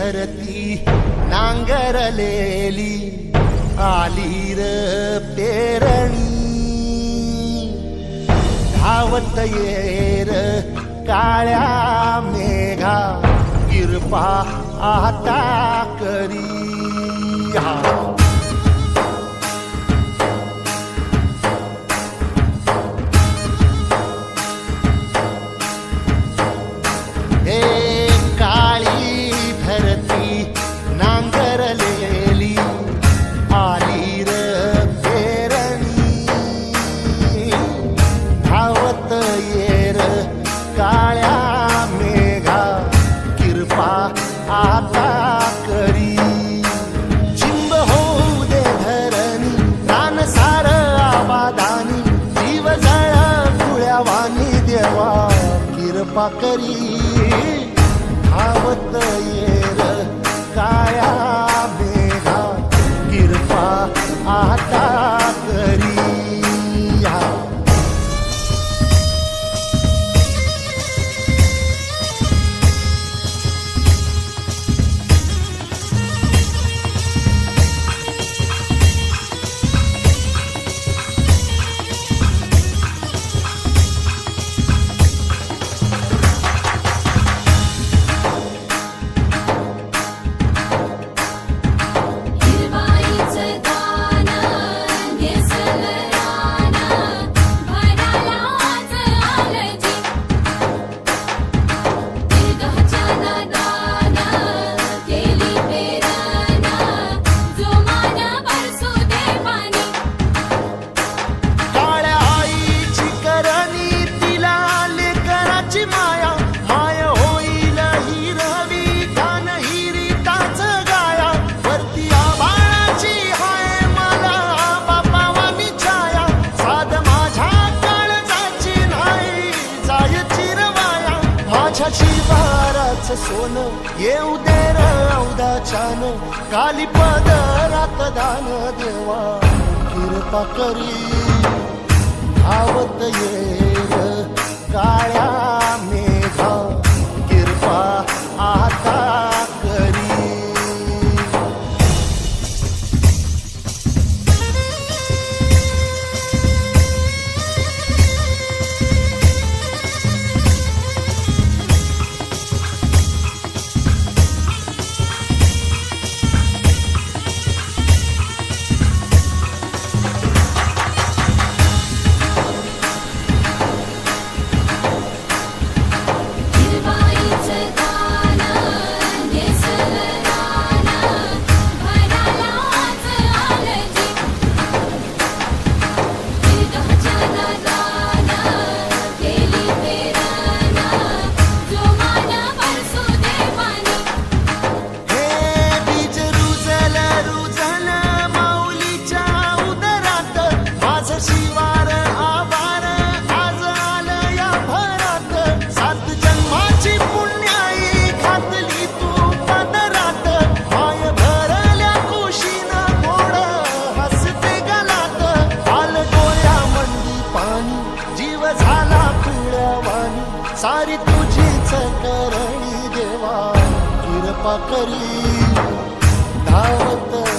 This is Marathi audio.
धरती नांगरलेली आली र पेरणी धावत येर काळ्या मेघा किरपा आता करी आता करी चिंब होऊ दे धरणी रान सार आबादानी जीव जळ कुळ्यावानी देवा किरपा करी धावत येर काळ्या मेघा किरपा आता करी शिवाराच सोन येऊ दे र औदाच्यान काली पदरात दान देवा किरपा करी धावत येर काळ्या मेघा किरपा आता करी सारी तुझीच करणी देवा किरपा करी धावत